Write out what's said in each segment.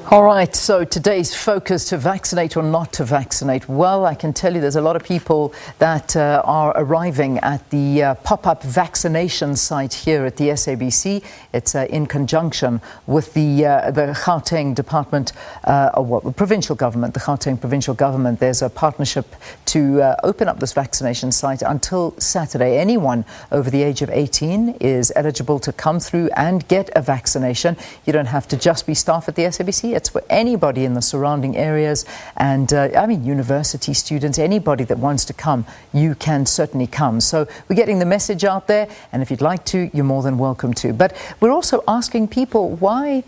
All right, so today's focus, to vaccinate or not to vaccinate. Well, I can tell you there's a lot of people that are arriving at the Pop-up Vaccination Site here at the SABC. It's in conjunction with the Gauteng Department, the provincial government, the Gauteng provincial government. There's a partnership to open up this vaccination site until Saturday. Anyone over the age of 18 is eligible to come through and get a vaccination. You don't have to just be staff at the SABC. It's for anybody in the surrounding areas, and university students, anybody that wants to come, you can certainly come. So we're getting the message out there, and if you'd like to, you're more than welcome to. But we're also asking people why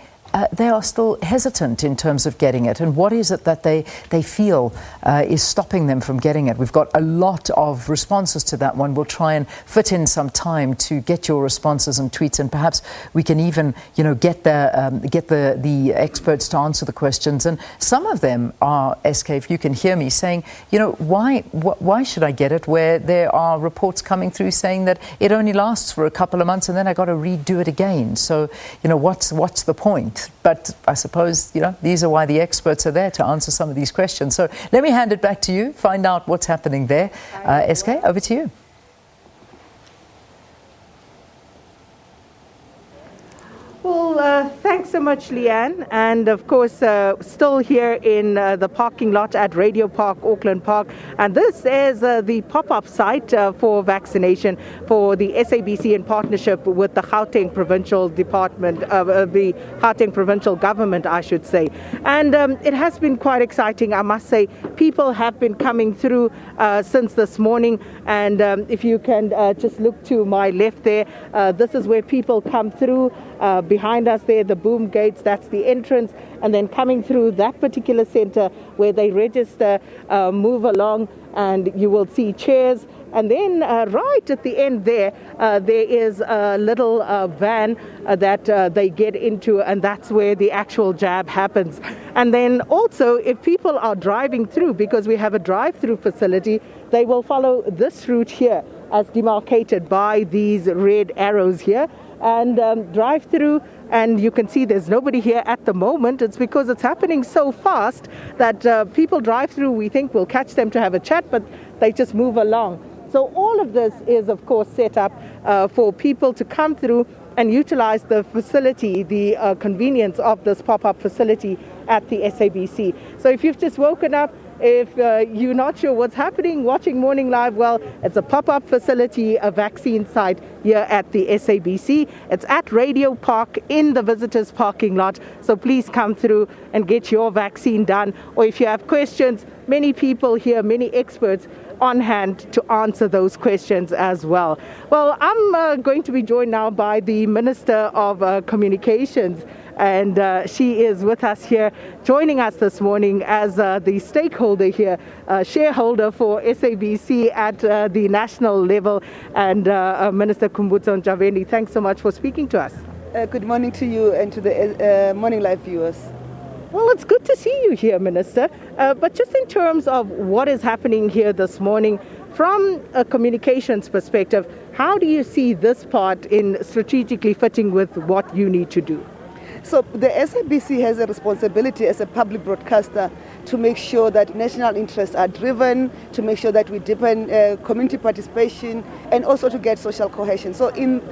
they are still hesitant in terms of getting it, and what is it that they feel is stopping them from getting it. We've got a lot of responses to that one. We'll try and fit in some time to get your responses and tweets, and perhaps we can even get the experts to answer the questions. And some of them are, SK, if you can hear me, saying, why should I get it, where there are reports coming through saying that it only lasts for a couple of months and then I got to redo it again. So what's the point? But I suppose, these are why the experts are there, to answer some of these questions. So let me hand it back to you, find out what's happening there. SK, over to you. Well, thanks so much, Leanne. And of course, still here in the parking lot at Radio Park, Auckland Park. And this is the pop-up site for vaccination for the SABC in partnership with the Gauteng Provincial Department, the Gauteng Provincial Government, I should say. And it has been quite exciting, I must say. People have been coming through since this morning. And if you can just look to my left there, this is where people come through. Behind us there, the boom gates, that's the entrance, and then coming through that particular center where they register, move along, and you will see chairs. And then right at the end there, there is a little van that they get into, and that's where the actual jab happens. And then also, if people are driving through, because we have a drive-through facility, they will follow this route here as demarcated by these red arrows here, and drive through, and you can see there's nobody here at the moment. It's because it's happening so fast that people drive through. We think we'll catch them to have a chat, but they just move along. So all of this is, of course, set up for people to come through and utilize the facility, the convenience of this pop-up facility at the SABC. So if you've just woken up, if you're not sure what's happening, watching Morning Live, well, it's a pop-up facility, a vaccine site here at the SABC. It's at Radio Park in the visitors parking lot. So please come through and get your vaccine done. Or if you have questions, many people here, many experts on hand to answer those questions as well. Well, I'm going to be joined now by the Minister of Communications, and she is with us here, joining us this morning as the stakeholder here, shareholder for SABC at the national level. And Minister Khumbudzo Ntshavheni, thanks so much for speaking to us. Good morning to you and to the Morning Live viewers. Well, it's good to see you here, Minister. But just in terms of what is happening here this morning, from a communications perspective, how do you see this part in strategically fitting with what you need to do? So the SABC has a responsibility as a public broadcaster to make sure that national interests are driven, to make sure that we deepen community participation, and also to get social cohesion. So in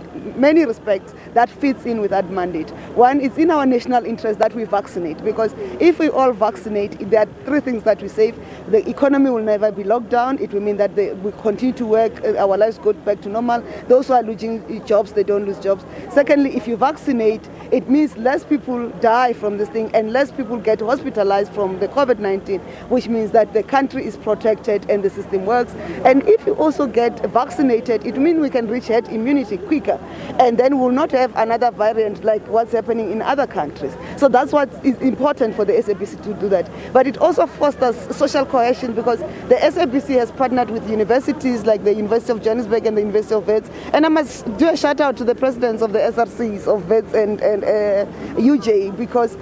many respects, that fits in with that mandate. One, it's in our national interest that we vaccinate, because if we all vaccinate, there are three things that we save. The economy will never be locked down. It will mean that we continue to work, our lives go back to normal. Those who are losing jobs, they don't lose jobs. Secondly, if you vaccinate, it means less people die from this thing and less people get hospitalized from the COVID-19, which means that the country is protected and the system works. And if you also get vaccinated, it means we can reach herd immunity quicker, and then we'll not have another variant like what's happening in other countries. So that's what is important for the SABC to do that. But it also fosters social cohesion, because the SABC has partnered with universities like the University of Johannesburg and the University of Wits. And I must do a shout out to the presidents of the SRCs of Wits and UJ, because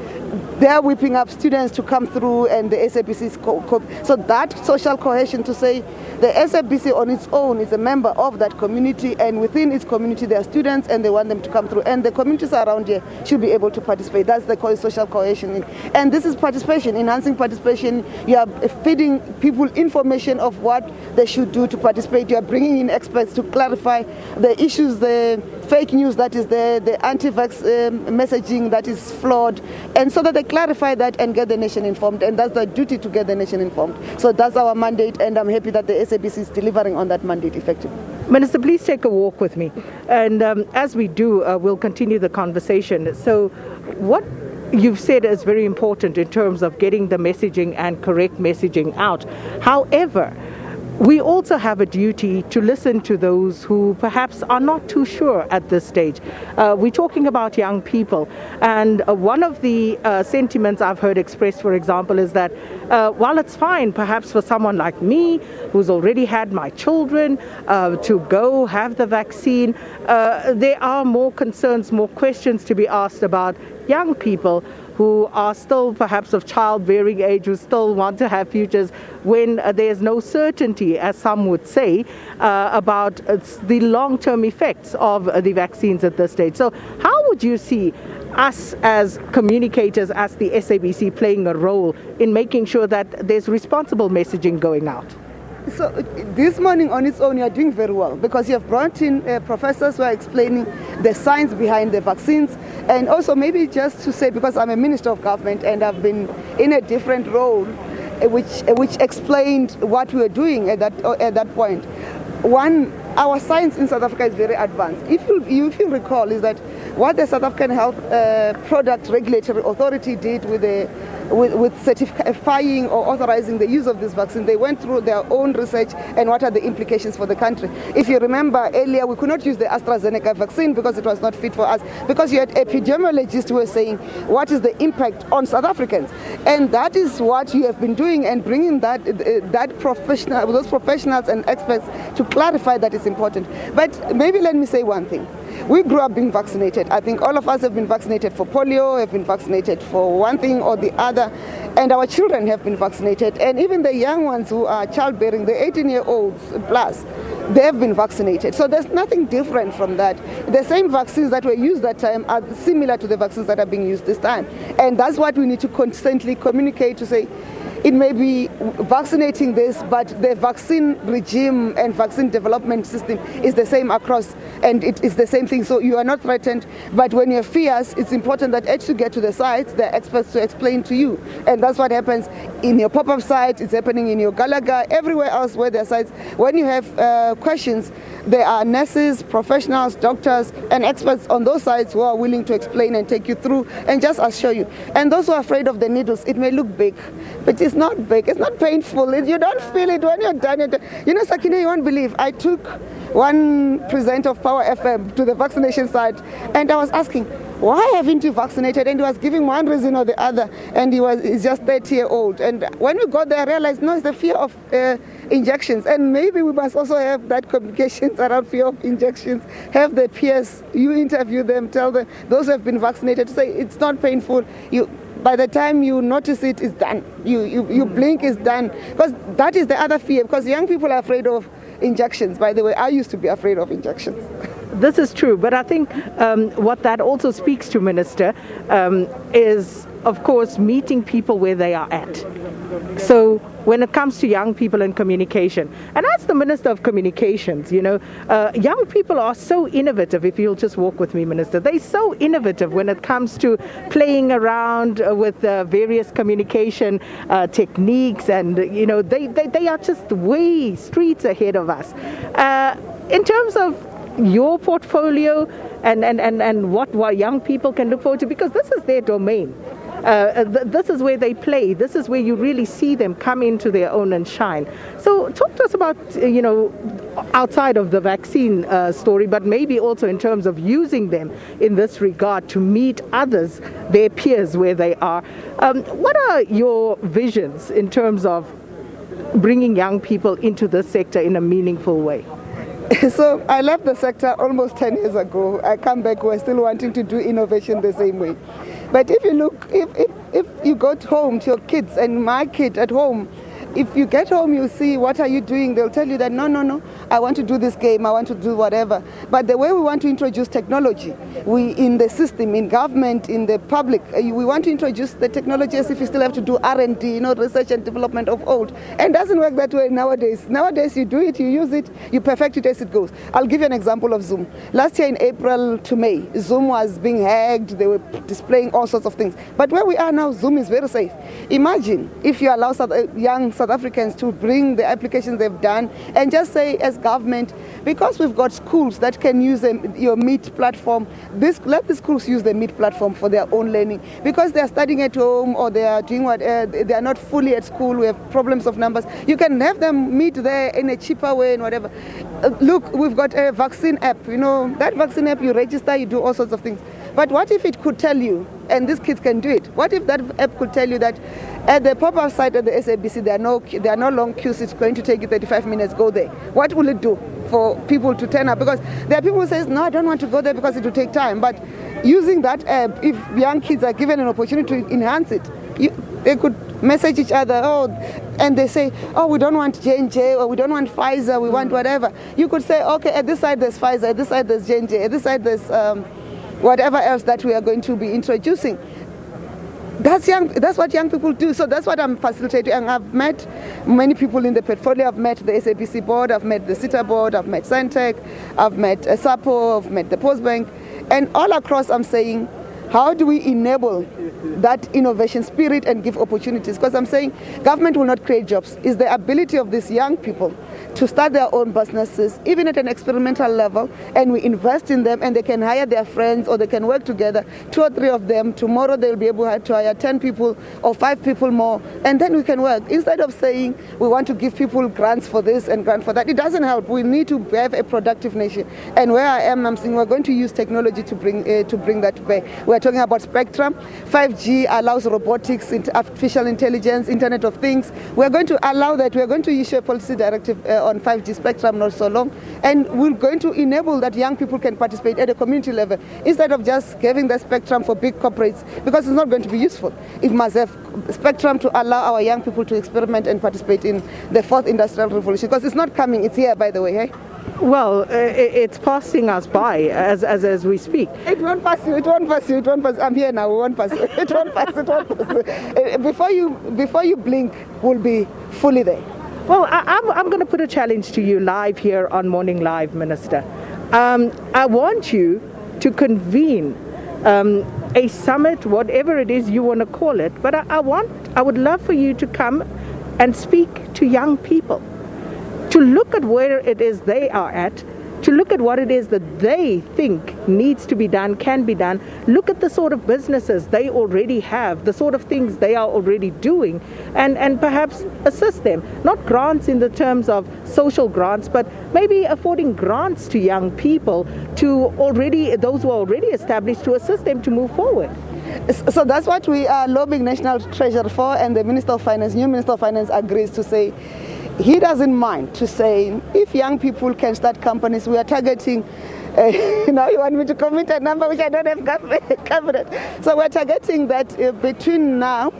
they are whipping up students to come through, and the SABC is so that social cohesion to say The SABC on its own is a member of that community, and within its community there are students and they want them to come through, and the communities around here should be able to participate. That's the social cohesion. And this is participation, enhancing participation. You are feeding people information of what they should do to participate. You are bringing in experts to clarify the issues, the fake news that is there, the anti-vax messaging that is flawed, and so that they clarify that and get the nation informed. And that's the duty, to get the nation informed. So that's our mandate, and I'm happy that the SABC is delivering on that mandate effectively. Minister, please take a walk with me. And as we do, we'll continue the conversation. So what you've said is very important in terms of getting the messaging and correct messaging out. However, we also have a duty to listen to those who perhaps are not too sure at this stage. We're talking about young people, and one of the sentiments I've heard expressed, for example, is that while it's fine perhaps for someone like me who's already had my children to go have the vaccine, there are more concerns, more questions to be asked about young people who are still perhaps of childbearing age, who still want to have futures, when there's no certainty, as some would say, about the long-term effects of the vaccines at this stage. So how would you see us as communicators, as the SABC, playing a role in making sure that there's responsible messaging going out? So this morning on its own, you are doing very well, because you have brought in professors who are explaining the science behind the vaccines, and also maybe just to say, because I'm a minister of government and I've been in a different role, which explained what we were doing at that point. One, our science in South Africa is very advanced. If you recall, is that what the South African Health Product Regulatory Authority did with certifying or authorizing the use of this vaccine, they went through their own research and what are the implications for the country. If you remember earlier, we could not use the AstraZeneca vaccine because it was not fit for us, because you had epidemiologists who were saying what is the impact on South Africans, and that is what you have been doing, and bringing those professionals and experts to clarify that is important. But maybe let me say one thing. We grew up being vaccinated. I think all of us have been vaccinated for polio, have been vaccinated for one thing or the other, and our children have been vaccinated, and even the young ones who are childbearing, the 18-year-olds plus, they have been vaccinated. So there's nothing different from that. The same vaccines that were used that time are similar to the vaccines that are being used this time, and that's what we need to constantly communicate, to say, it may be vaccinating this, but the vaccine regime and vaccine development system is the same across, and it is the same thing. So you are not threatened, but when you have fears, it's important that as you get to the sites, the experts to explain to you. And that's what happens in your pop-up site, it's happening in your Galaga, everywhere else where there are sites. When you have questions, there are nurses, professionals, doctors, and experts on those sites who are willing to explain and take you through and just assure you. And those who are afraid of the needles, it may look big, but it's not big, it's not painful, you don't feel it when you're done. You know, Sakina, you won't believe, I took one presenter of Power FM to the vaccination site, and I was asking, why haven't you vaccinated? And he was giving one reason or the other, and he's just 30-year-old. And when we got there, I realized, no, it's the fear of injections. And maybe we must also have that communications around fear of injections, have the peers, you interview them, tell them, those who have been vaccinated, to say it's not painful. By the time you notice it, it's done. You blink, it's done. Because that is the other fear, because young people are afraid of injections. By the way, I used to be afraid of injections. This is true, but I think what that also speaks to, Minister, is, of course, meeting people where they are at. So when it comes to young people and communication, and as the Minister of Communications, you know, young people are so innovative. If you'll just walk with me, Minister, they're so innovative when it comes to playing around with various communication techniques, and you know, they are just way streets ahead of us. In terms of your portfolio and what young people can look forward to, because this is their domain. This is where they play. This is where you really see them come into their own and shine. So talk to us about, you know, outside of the vaccine story, but maybe also in terms of using them in this regard to meet others, their peers, where they are. What are your visions in terms of bringing young people into this sector in a meaningful way? So I left the sector almost 10 years ago. I come back, we're still wanting to do innovation the same way. But if you look, if you go home to your kids, and my kid at home, if you get home, you see, what are you doing? They'll tell you that, no, I want to do this game, I want to do whatever. But the way we want to introduce technology, we in the system, in government, in the public, we want to introduce the technology as if you still have to do R&D, research and development of old. And it doesn't work that way nowadays. Nowadays, you do it, you use it, you perfect it as it goes. I'll give you an example of Zoom. Last year in April to May, Zoom was being hacked, they were displaying all sorts of things. But where we are now, Zoom is very safe. Imagine if you allow young South Africans to bring the applications they've done and just say, as government, because we've got schools that can use your Meet platform, let the schools use the Meet platform for their own learning, because they are studying at home or they are doing they are not fully at school, we have problems of numbers. You can have them meet there in a cheaper way and whatever. Look, we've got a vaccine app, that vaccine app, you register, you do all sorts of things. But what if it could tell you, and these kids can do it, what if that app could tell you that at the pop-up site at the SABC, there are no long queues, it's going to take you 35 minutes, go there. What will it do for people to turn up? Because there are people who say, no, I don't want to go there because it will take time. But using that app, if young kids are given an opportunity to enhance it, they could message each other, and they say, we don't want J&J, or we don't want Pfizer, we want whatever. You could say, okay, at this side there's Pfizer, at this side there's J&J, at this side there's whatever else that we are going to be introducing. That's what young people do. So that's what I'm facilitating. And I've met many people in the portfolio. I've met the SABC board, I've met the CITA board, I've met Centec, I've met SAPO, I've met the Postbank. And all across I'm saying, how do we enable that innovation spirit and give opportunities? Because I'm saying government will not create jobs. It's the ability of these young people to start their own businesses, even at an experimental level, and we invest in them, and they can hire their friends or they can work together, 2 or 3 of them. Tomorrow they'll be able to hire 10 people or 5 people more, and then we can work. Instead of saying we want to give people grants for this and grant for that, it doesn't help. We need to have a productive nation. And where I am, I'm saying we're going to use technology to bring that to bear. We're talking about spectrum. 5G allows robotics, artificial intelligence, Internet of Things. We're going to allow that. We're going to issue a policy directive on 5G spectrum not so long, and we're going to enable that young people can participate at a community level instead of just giving the spectrum for big corporates, because it's not going to be useful. It must have spectrum to allow our young people to experiment and participate in the 4th industrial revolution, because it's not coming, it's here, by the way. Hey? Well, it's passing us by as we speak. It won't pass you, it won't pass you, it won't pass. I'm here now, it won't pass you. It won't pass, it won't pass you. Before you blink, we'll be fully there. Well, I'm going to put a challenge to you live here on Morning Live, Minister. I want you to convene a summit, whatever it is you want to call it, but I would love for you to come and speak to young people, to look at where it is they are at, to look at what it is that they think needs to be done, can be done. Look at the sort of businesses they already have, the sort of things they are already doing, and perhaps assist them. Not grants in the terms of social grants, but maybe affording grants to young people, to those who are already established, to assist them to move forward. So that's what we are lobbying National Treasury for, and the new Minister of Finance agrees to say, he doesn't mind to say, if young people can start companies, we are targeting, you want me to commit a number which I don't have covered. So we're targeting that between now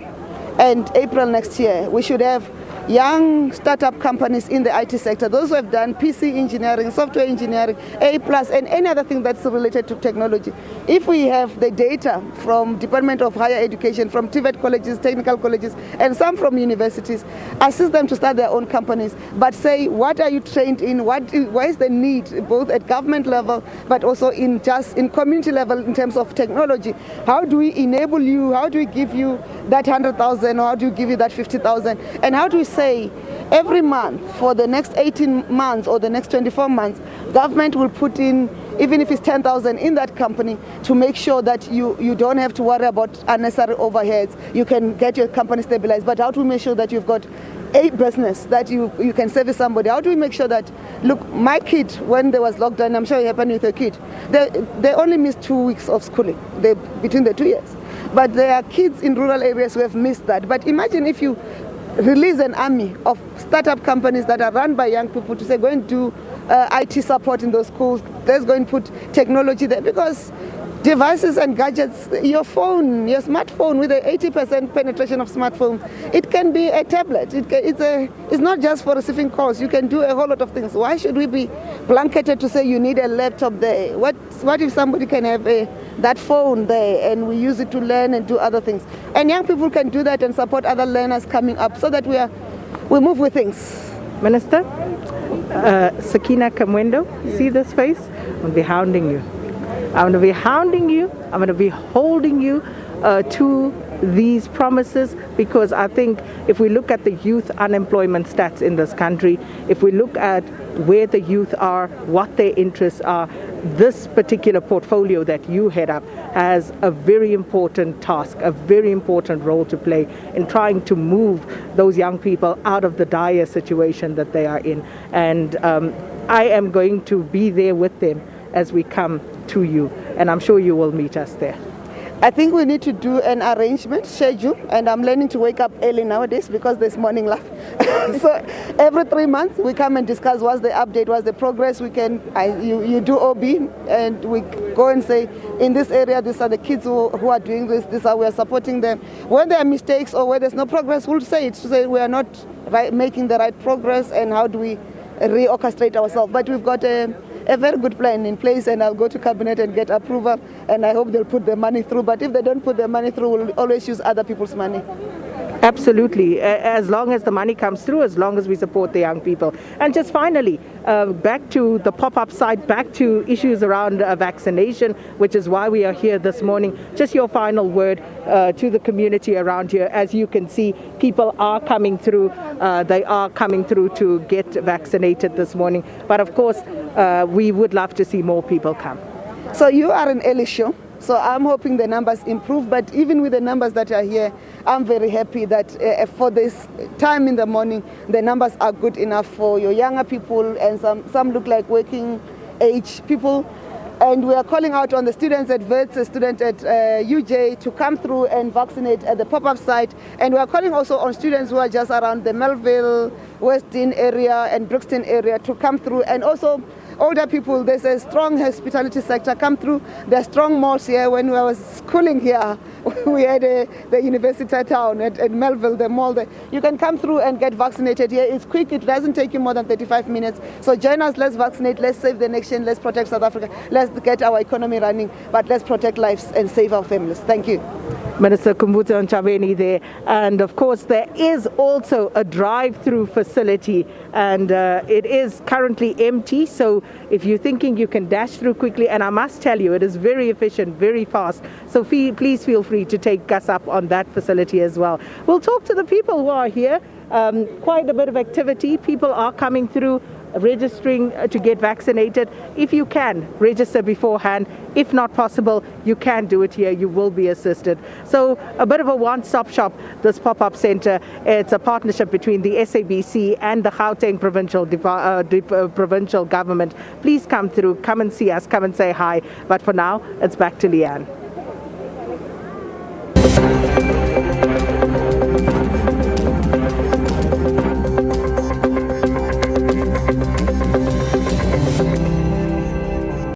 and April next year, we should have young startup companies in the IT sector, those who have done PC engineering, software engineering, A+, and any other thing that's related to technology. If we have the data from Department of Higher Education, from TVET colleges, technical colleges, and some from universities, assist them to start their own companies, but say, what are you trained in? Where is the need, both at government level, but also in community level in terms of technology? How do we enable you? How do we give you that 100,000, or how do we give you that 50,000? And how do we say every month for the next 18 months or the next 24 months, government will put in, even if it's 10,000 in that company, to make sure that you don't have to worry about unnecessary overheads. You can get your company stabilized, but how do we make sure that you've got a business that you can service somebody? How do we make sure that, look, my kid, when there was lockdown, I'm sure it happened with your kid, they only missed 2 weeks of schooling between the 2 years. But there are kids in rural areas who have missed that. But imagine if you release an army of startup companies that are run by young people to say, go and do IT support in those schools, let's go and put technology there, because devices and gadgets, your phone, your smartphone with the 80% penetration of smartphone, it can be a tablet. It's not just for receiving calls. You can do a whole lot of things. Why should we be blanketed to say you need a laptop there? What if somebody can have that phone there and we use it to learn and do other things? And young people can do that and support other learners coming up so that we move with things. Minister, Sakina Kamwendo, see this face? I'm going to be hounding you. I'm going to be hounding you. I'm going to be holding you to these promises, because I think if we look at the youth unemployment stats in this country, if we look at where the youth are, what their interests are, this particular portfolio that you head up has a very important task, a very important role to play in trying to move those young people out of the dire situation that they are in. And I am going to be there with them as we come to you, and I'm sure you will meet us there. I think we need to do an arrangement, schedule, and I'm learning to wake up early nowadays because there's morning life. So every 3 months we come and discuss what's the update, what's the progress. You do OB and we go and say, in this area, these are the kids who are doing this, we are supporting them. When there are mistakes or where there's no progress, we'll say it, to say we are not making the right progress and how do we reorchestrate ourselves. But we've got a very good plan in place, and I'll go to cabinet and get approval, and I hope they'll put the money through. But if they don't put the money through, we'll always use other people's money. Absolutely. As long as the money comes through, as long as we support the young people. And just finally, back to the pop-up site, back to issues around vaccination, which is why we are here this morning. Just your final word to the community around here. As you can see, people are coming through. They are coming through to get vaccinated this morning. But of course, we would love to see more people come. So you are an early show. So I'm hoping the numbers improve, but even with the numbers that are here, I'm very happy that for this time in the morning, the numbers are good enough for your younger people, and some look like working age people. And we are calling out on the students at Wits, the student at UJ, to come through and vaccinate at the pop-up site. And we are calling also on students who are just around the Melville, Westin area and Brixton area to come through, and also older people. There's a strong hospitality sector come through. There are strong malls here. When I was schooling here, we had the university town at Melville, the mall there. You can come through and get vaccinated here. It's quick. It doesn't take you more than 35 minutes. So join us. Let's vaccinate. Let's save the nation. Let's protect South Africa. Let's get our economy running. But let's protect lives and save our families. Thank you. Minister Khumbudzo Ntshavheni there. And of course, there is also a drive-through facility, and it is currently empty. So if you're thinking you can dash through quickly, and I must tell you, it is very efficient, very fast. So please feel free to take us up on that facility as well. We'll talk to the people who are here. Quite a bit of activity. People are coming through, registering to get vaccinated. If you can, register beforehand. If not possible, you can do it here. You will be assisted. So a bit of a one-stop shop, this pop-up center. It's a partnership between the SABC and the Gauteng provincial government. Please come through, come and see us, come and say hi. But for now, it's back to Leanne.